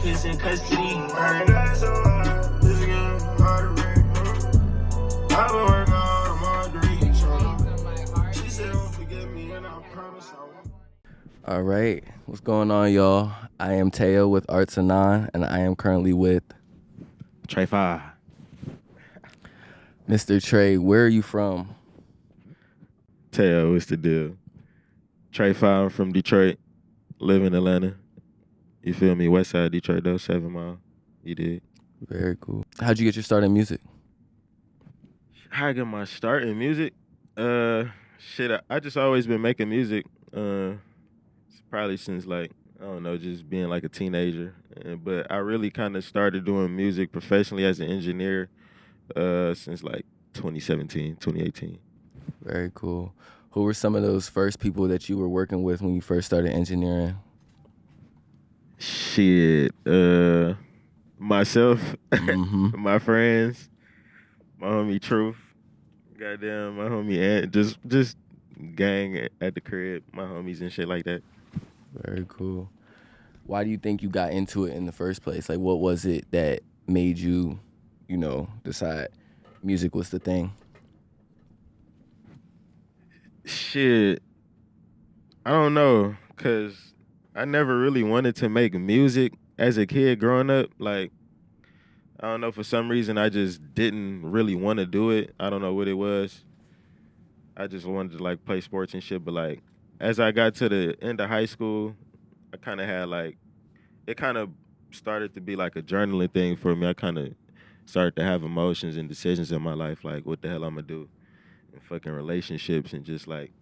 Memphis in custody. I've been working hard on my dreams. She said, don't forget me, and I promise I won't. All right, what's going on, y'all? I am Teo with Arts Anon, and I am currently with Tre5. Mr. Trey. Where are you from? Teo, what's the deal? Tre5, I'm from Detroit, live in Atlanta. You feel me? West side Detroit, though, 7 Mile. You did. Very cool. How'd you get your start in music? How I got my start in music? I just always been making music. Probably since like, I don't know, just being like a teenager. But I really kind of started doing music professionally as an engineer since like 2017, 2018. Very cool. Who were some of those first people that you were working with when you first started engineering? Shit, myself, my friends, my homie Truth, goddamn, my homie Ant, just gang at the crib, my homies and shit like that. Very cool. Why do you think you got into it in the first place? Like, what was it that made you, decide music was the thing? Shit, I don't know, cause I never really wanted to make music as a kid growing up. Like, I don't know, for some reason I just didn't really want to do it. I don't know what it was. I just wanted to like play sports and shit. But like, as I got to the end of high school, I kind of had like, it kind of started to be like a journaling thing for me. I kind of started to have emotions and decisions in my life, like what the hell I'm gonna do in fucking relationships and just like,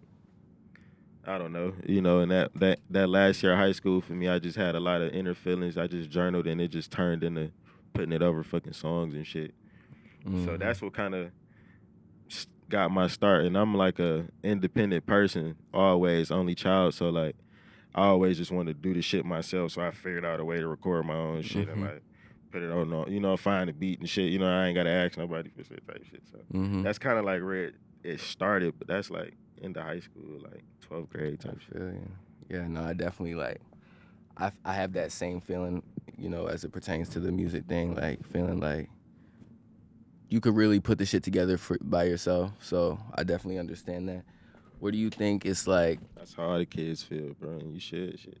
I don't know, and that last year of high school for me, I just had a lot of inner feelings. I just journaled and it just turned into putting it over fucking songs and shit. Mm-hmm. So that's what kind of got my start. And I'm like a independent person, always, only child. So like, I always just wanted to do the shit myself. So I figured out a way to record my own shit and like put it on, find a beat and shit. I ain't got to ask nobody for shit type shit. So that's kind of like where it started, but that's like into high school, like 12th grade type shit. Yeah, no, I definitely like, I have that same feeling, as it pertains to the music thing, like feeling like you could really put the shit together by yourself. So I definitely understand that. What do you think it's like? That's how all the kids feel, bro. And you should shit.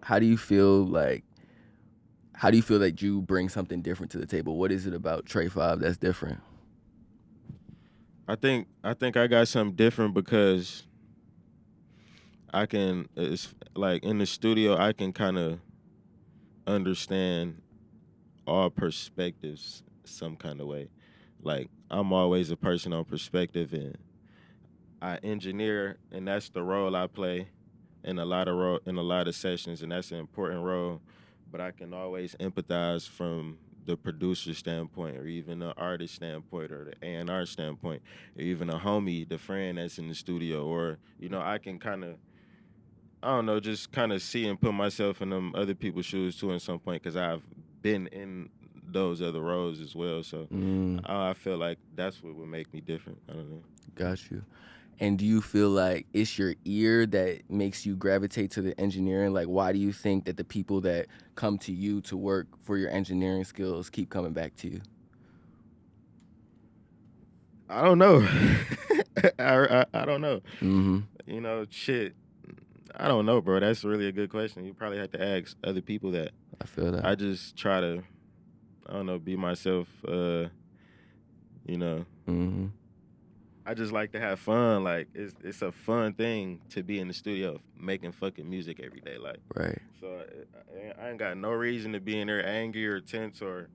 How do you feel that you bring something different to the table? What is it about Tre5 that's different? I think I got something different because it's like in the studio, I can kind of understand all perspectives some kind of way. Like, I'm always a person on perspective, and I engineer, and that's the role I play in a lot of sessions, and that's an important role. But I can always empathize from the producer standpoint, or even the artist standpoint, or the A&R standpoint, or even a homie, the friend that's in the studio, or I can kind of, I don't know, just kind of see and put myself in them other people's shoes too at some point, because I've been in those other roles as well. So I feel like that's what would make me different. I don't know. Got you. And do you feel like it's your ear that makes you gravitate to the engineering? Like, why do you think that the people that come to you to work for your engineering skills keep coming back to you? I don't know. I don't know. Shit. I don't know, bro. That's really a good question. You probably have to ask other people that. I feel that. I just try to, I don't know, be myself, I just like to have fun. Like, it's a fun thing to be in the studio making fucking music every day. Like, right. So I ain't got no reason to be in there angry or tense or,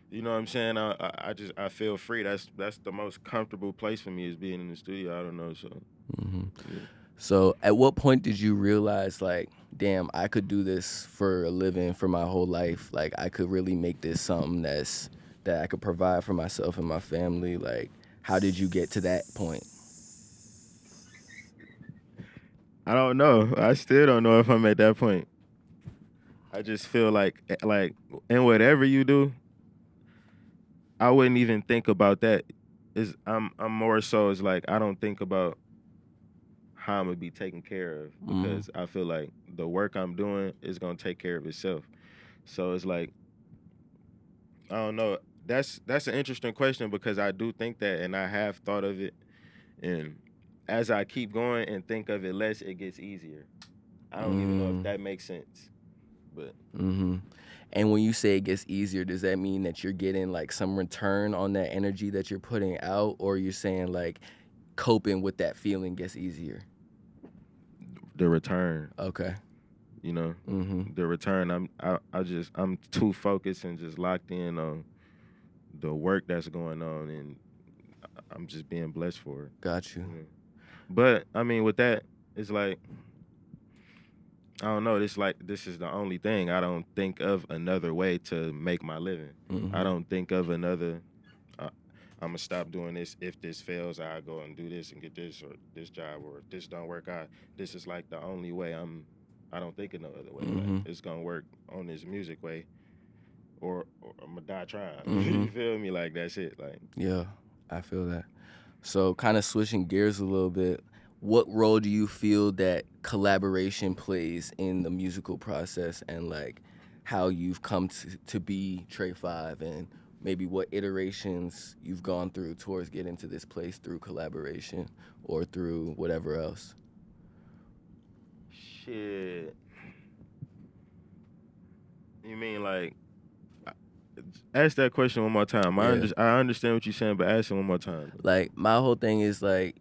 you know what I'm saying? I feel free. That's the most comfortable place for me is being in the studio. I don't know. So. Yeah. So at what point did you realize, like, damn, I could do this for a living for my whole life? Like, I could really make this something that I could provide for myself and my family. Like, how did you get to that point? I don't know. I still don't know if I'm at that point. I just feel like in whatever you do, I wouldn't even think about that. I'm more so it's like I don't think about how I'm gonna be taken care of because I feel like the work I'm doing is gonna take care of itself. So it's like, I don't know. That's an interesting question because I do think that, and I have thought of it. And as I keep going and think of it less, it gets easier. I don't even know if that makes sense. But And when you say it gets easier, does that mean that you're getting like some return on that energy that you're putting out, or you're saying like coping with that feeling gets easier? the return, Okay. you know, the return. I'm too focused and just locked in on the work that's going on, and I'm just being blessed for it. Got you. But I mean, with that, it's like, I don't know. It's like this is the only thing. I don't think of another way to make my living. I don't think of another. I'm gonna stop doing this. If this fails, I go and do this and get this or this job, or if this don't work out, this is like the only way. I don't think of no other way. Like, it's gonna work on this music way, or I'm gonna die trying. You feel me? Like that's it. Like, Yeah, I feel that. So kind of switching gears a little bit, what role do you feel that collaboration plays in the musical process, and like how you've come to be Tre5, and maybe what iterations you've gone through towards getting to this place through collaboration or through whatever else? shit. You mean like? Ask that question one more time. Yeah. I understand what you're saying, but ask it one more time. Like my whole thing is like,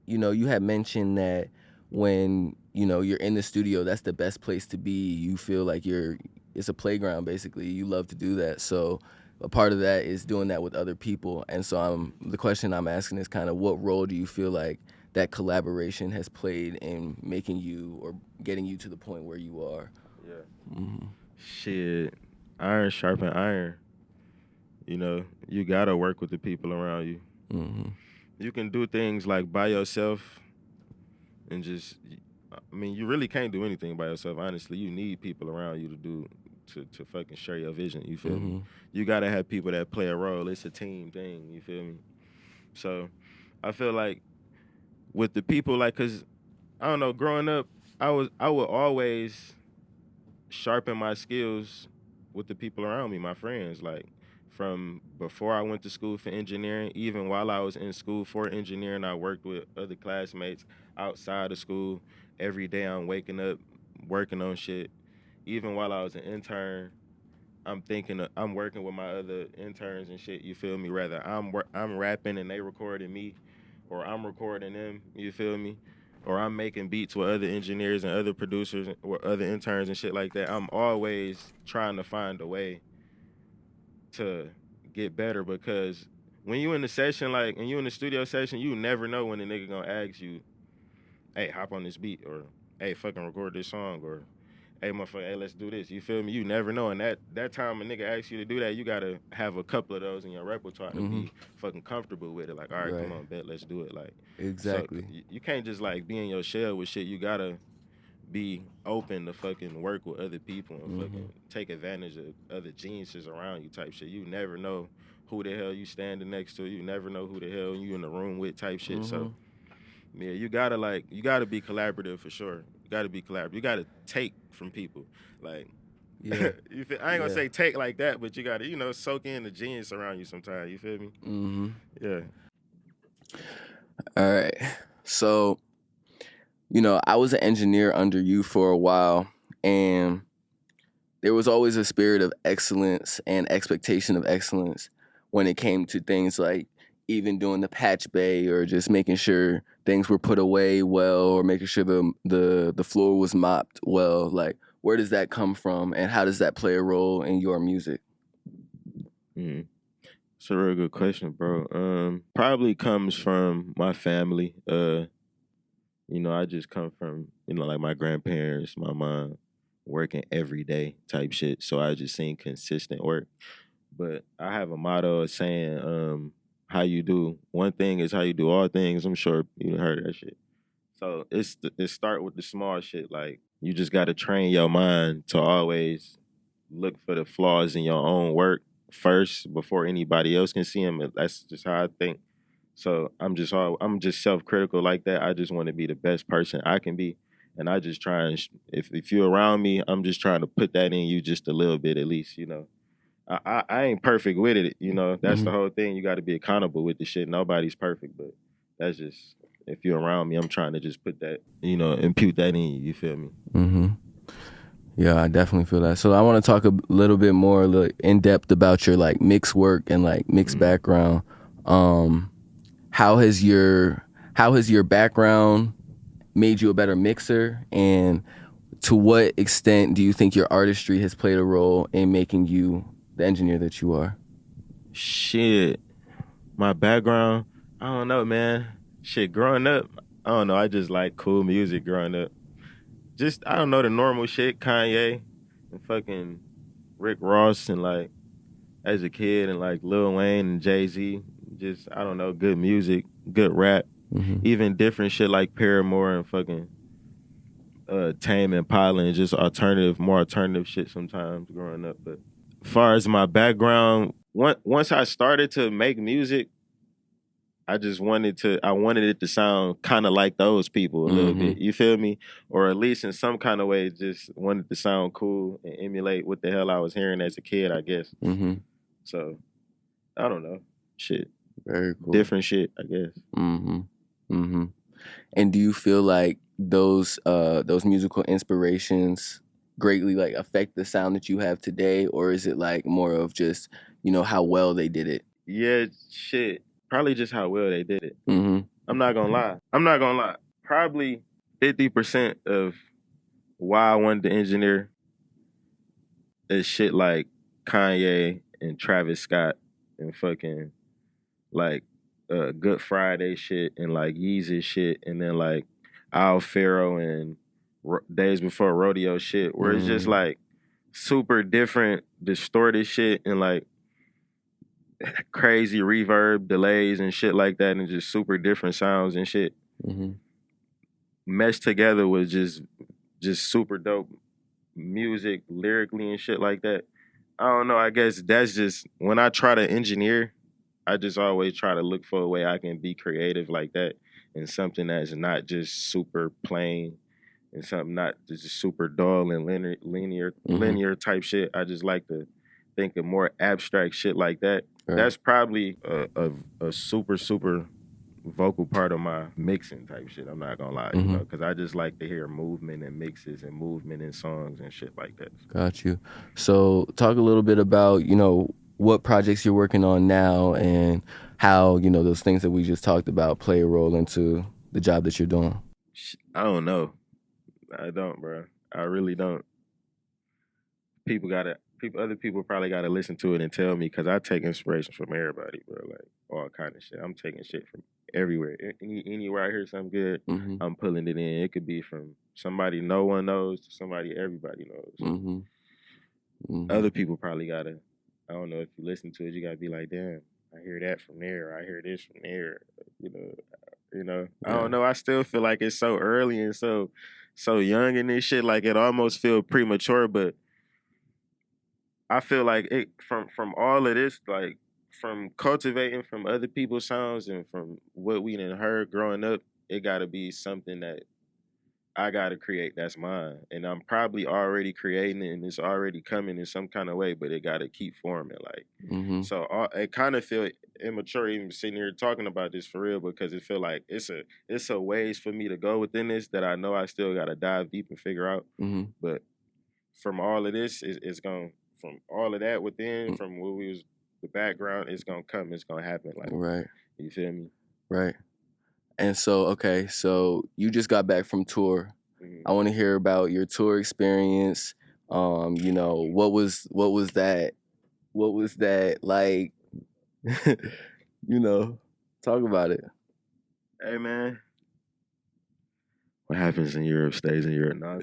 you had mentioned that when, you're in the studio, that's the best place to be. You feel like it's a playground basically. You love to do that. So a part of that is doing that with other people. And so the question I'm asking is kind of what role do you feel like that collaboration has played in making you or getting you to the point where you are? Yeah. Shit. Iron sharpen iron. You gotta work with the people around you. You can do things like by yourself and just, I mean, you really can't do anything by yourself, honestly. You need people around you to fucking share your vision, you feel me? You gotta have people that play a role. It's a team thing, you feel me? So I feel like with the people, like, cause I don't know, growing up, I would always sharpen my skills with the people around me, my friends. Like, from before I went to school for engineering, even while I was in school for engineering, I worked with other classmates outside of school. Every day I'm waking up, working on shit. Even while I was an intern, I'm working with my other interns and shit, you feel me? Rather I'm rapping and they recording me, or I'm recording them, you feel me? Or I'm making beats with other engineers and other producers or other interns and shit like that. I'm always trying to find a way to get better, because when you in the session, like, and you in the studio session, you never know when the nigga gonna ask you, hey, hop on this beat, or hey, fucking record this song, or hey, motherfucker, hey, let's do this. You feel me? You never know. And that time a nigga asks you to do that, you gotta have a couple of those in your repertoire to be fucking comfortable with it. Like, all right, come on, bet, let's do it. Like, Exactly. so you can't just like be in your shell with shit. You gotta be open to fucking work with other people and fucking take advantage of other geniuses around you type shit. You never know who the hell you standing next to. You never know who the hell you in the room with type shit. So yeah, you gotta be collaborative for sure. You gotta be collaborative. You gotta take from people. Like, Yeah. you feel, I ain't gonna say take like that, but you gotta, soak in the genius around you sometimes. You feel me? Yeah. All right. So, I was an engineer under you for a while, and there was always a spirit of excellence and expectation of excellence when it came to things like even doing the patch bay, or just making sure things were put away well, or making sure the floor was mopped well. Like, where does that come from, and how does that play a role in your music? It's a real good question, bro. Probably comes from my family. I just come from, like my grandparents, my mom working every day type shit. So I just seen consistent work. But I have a motto of saying, how you do one thing is how you do all things. I'm sure you heard that shit. So it start with the small shit. Like, you just got to train your mind to always look for the flaws in your own work first before anybody else can see them. That's just how I think. So I'm just self-critical like that. I just want to be the best person I can be. And I just try and, if you're around me, I'm just trying to put that in you just a little bit at least, you know. I ain't perfect with it, you know. That's the whole thing. You got to be accountable with the shit. Nobody's perfect, but that's just, if you're around me, I'm trying to just put that, you know, impute that in you. You feel me? Mm-hmm. Yeah, I definitely feel that. So I want to talk a little bit more in depth about your like mix work and like mix background. How has your background made you a better mixer, and to what extent do you think your artistry has played a role in making you the engineer that you are? Shit, my background, I don't know, man. Shit, growing up, I don't know. I just like cool music growing up. Just, I don't know, the normal shit, Kanye and fucking Rick Ross, and like as a kid, and like Lil Wayne and Jay-Z. Just, I don't know, good music, good rap. Even different shit like Paramore and fucking Tame Impala, and just more alternative shit sometimes growing up. But as far as my background, once I started to make music, I wanted it to sound kind of like those people a little bit. You feel me? Or at least in some kind of way, just wanted to sound cool and emulate what the hell I was hearing as a kid, I guess. So, I don't know. Shit. Very cool. Different shit, I guess. And do you feel like those musical inspirations greatly like affect the sound that you have today, or is it like more of just, you know, how well they did it? Yeah, shit. Probably just how well they did it. I'm not gonna lie. Probably 50% of why I wanted to engineer is shit like Kanye and Travis Scott and fucking like Good Friday shit and like Yeezy shit, and then like Al Faro and Days Before Rodeo shit, where it's just like super different, distorted shit, and like crazy reverb, delays, and shit like that, and just super different sounds and shit meshed together with just super dope music, lyrically and shit like that. I don't know. I guess that's just, when I try to engineer, I just always try to look for a way I can be creative like that, and something that's not just super plain, and something not just super dull and linear type shit. I just like to think of more abstract shit like that. Right. That's probably a super vocal part of my mixing type shit. I'm not gonna lie, you know, because I just like to hear movement and mixes and movement in songs and shit like that. Got you. So talk a little bit about, you know, what projects you're working on now, and how, you know, those things that we just talked about play a role into the job that you're doing. I don't know. I don't, bro. I really don't. Other people probably gotta listen to it and tell me, because I take inspiration from everybody, bro. Like all kind of shit. I'm taking shit from everywhere. Anywhere I hear something good, I'm pulling it in. It could be from somebody no one knows to somebody everybody knows. Other people probably gotta, I don't know, if you listen to it, you gotta be like, damn, I hear that from there. I hear this from there. You know. I don't know. I still feel like it's so early and so young in this shit. Like it almost feel premature, but I feel like it from all of this, like from cultivating from other people's sounds and from what we done heard growing up, it gotta be something that I gotta create that's mine. And I'm probably already creating it, and it's already coming in some kind of way, but it gotta keep forming. Like so it kind of feel immature even sitting here talking about this for real, because it feel like it's a ways for me to go within this that I know I still gotta dive deep and figure out. But from all of this, it's gonna, from all of that within, from what we was the background, it's gonna come, it's gonna happen. Like, right. You feel me? Right. And so, okay, so you just got back from tour. I want to hear about your tour experience. You know, what was that like? You know, talk about it. Hey, man. What happens in Europe stays in Europe. No,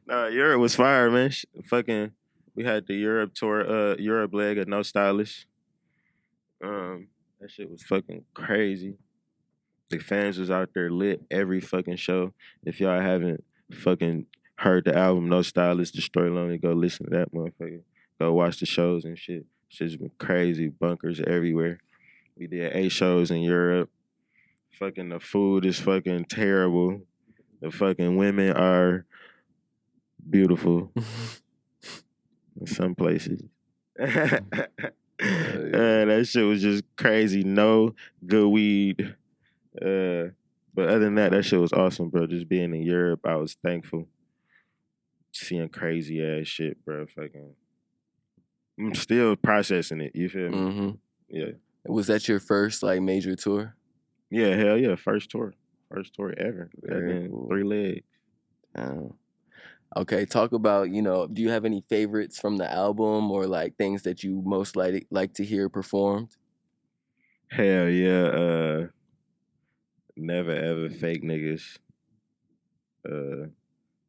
no, Europe was fire, man. Fucking, we had the Europe tour, Europe leg of No Stylist. That shit was fucking crazy. The fans was out there lit every fucking show. If y'all haven't fucking heard the album No Stylist, Destroy Lonely, go listen to that motherfucker. Go watch the shows and shit. Shit's been crazy. Bunkers everywhere. We did 8 shows in Europe. Fucking the food is fucking terrible. The fucking women are beautiful in some places. That shit was just crazy. No good weed. But other than that, that shit was awesome, bro. Just being in Europe, I was thankful. Seeing crazy ass shit, bro. Fucking, I'm still processing it. You feel me? Mm-hmm. Yeah. Was that your first like major tour? Yeah, hell yeah. First tour ever. Very cool. 3 legs. Okay, talk about, do you have any favorites from the album or like things that you most like to hear performed? Hell yeah. Never ever fake niggas.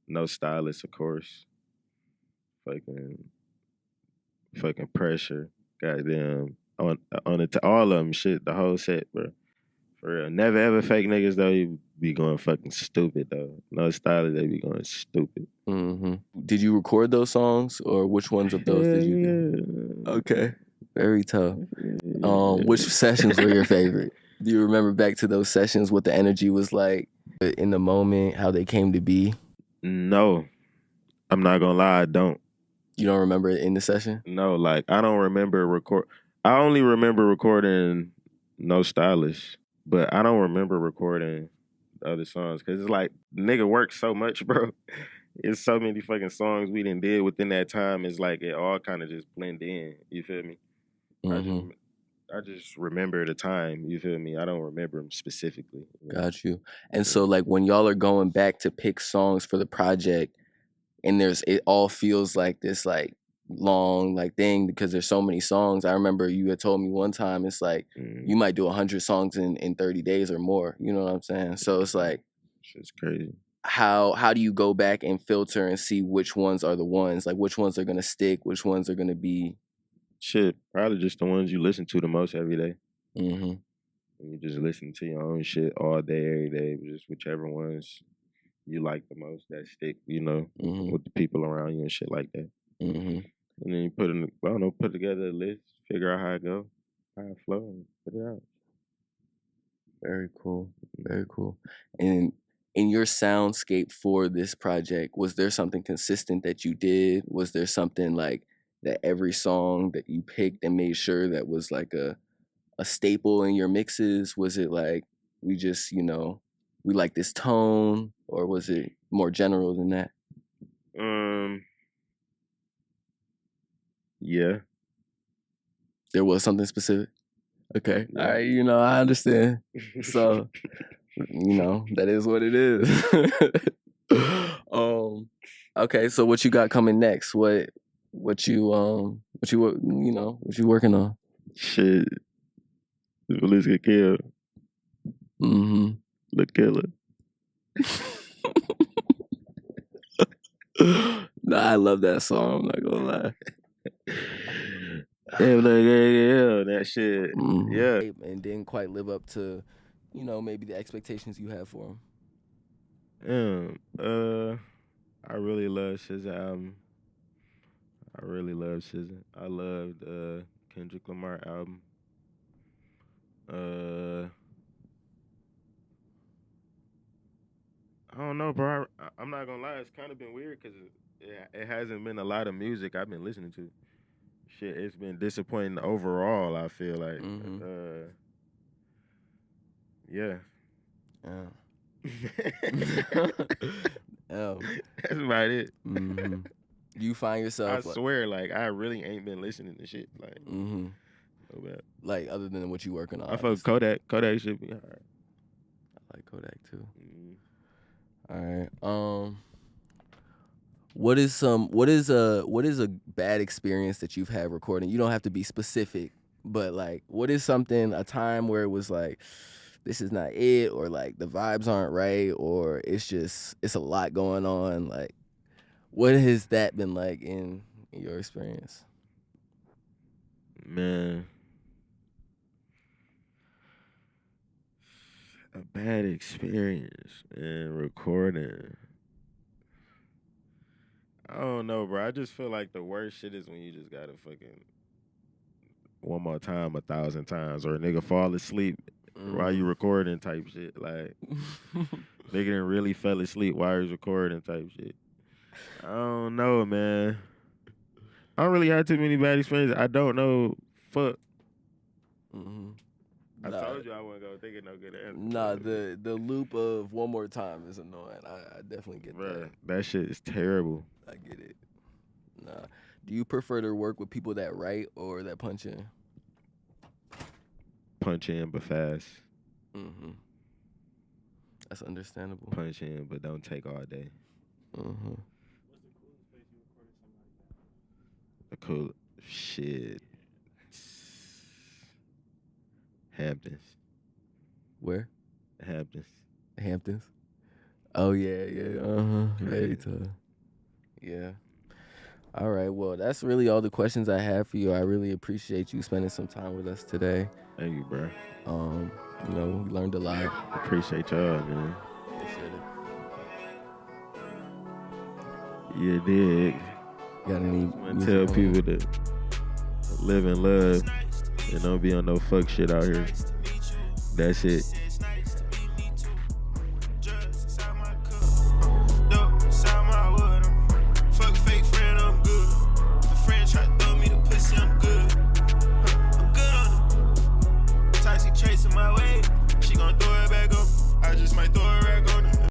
No Stylist, of course. Fucking pressure. Goddamn. On it to all of them, shit, the whole set, bro. For real. Never ever fake niggas though. You be going fucking stupid though. No Stylist, they be going stupid. Mm-hmm. Did you record those songs, or which ones of those did you do? Okay, very tough. Which sessions were your favorite? Do you remember back to those sessions, what the energy was like in the moment, how they came to be? No, I'm not gonna lie, I don't. You don't remember it in the session? No, like I don't remember I only remember recording No Stylist, but I don't remember recording the other songs because it's like nigga works so much, bro. It's so many fucking songs we done did within that time. It's like it all kind of just blend in. You feel me? Mm-hmm. I just remember the time. You feel me? I don't remember them specifically. Got you. And so like when y'all are going back to pick songs for the project, and it all feels like this like long like thing because there's so many songs. I remember you had told me one time it's like you might do 100 songs in 30 days or more. You know what I'm saying? So it's like shit's crazy. How do you go back and filter and see which ones are the ones? Like which ones are gonna stick, which ones are gonna be shit, probably just the ones you listen to the most every day. Mm-hmm. And you just listen to your own shit all day, every day, just whichever ones you like the most that stick, with the people around you and shit like that. Mm-hmm. And then you put together a list, figure out how it go, how it flow, and put it out. Very cool. Very cool. And in your soundscape for this project, was there something consistent that you did? Was there something like that every song that you picked and made sure that was like a staple in your mixes? Was it like we just, we like this tone, or was it more general than that? Yeah. There was something specific? Okay. Yeah. All right, I understand. So, that is what it is. Okay, so what you got coming next? What you working on? Shit. Let's get killed. Mm-hmm. The killer. Nah, I love that song. I'm not gonna lie. Yeah, that shit. Mm-hmm. Yeah. And didn't quite live up to, maybe the expectations you had for him. I really love SZA album. I really love SZA. I loved Kendrick Lamar album. I don't know, bro. I'm not gonna lie. It's kind of been weird because it hasn't been a lot of music I've been listening to. Shit, it's been disappointing overall. I feel like, yeah. That's about it. Mm-hmm. You find yourself? I swear, like I really ain't been listening to shit. Like, mm-hmm. So bad. Like other than what you working on. I fuck Kodak. Kodak should be alright. I like Kodak too. All right. What is a bad experience that you've had recording? You don't have to be specific, but like, what is a time where it was like, this is not it, or like the vibes aren't right, or it's a lot going on. Like, what has that been like in your experience? Man, a bad experience in recording. I don't know, bro. I just feel like the worst shit is when you just gotta fucking one more time 1,000 times, or a nigga fall asleep while you recording type shit. Like, Nigga done really fell asleep while he was recording type shit. I don't know, man. I don't really have too many bad experiences. I don't know. Fuck. Mm-hmm. I told you I wasn't gonna think of no good answer. Nah, the loop of one more time is annoying. I definitely get that. That shit is terrible. I get it. Nah. Do you prefer to work with people that write or that punch in? Punch in but fast. Mm-hmm. That's understandable. Punch in but don't take all day. Mm-hmm. The cool shit. Hamptons. Where? Hamptons. Hamptons. Oh yeah. Very tough. Yeah. All right. Well, that's really all the questions I have for you. I really appreciate you spending some time with us today. Thank you, bro. We learned a lot. Appreciate y'all, man. Appreciate it. You dig. Got any? Tell people to live and love and don't be on no fuck shit out here. That's it.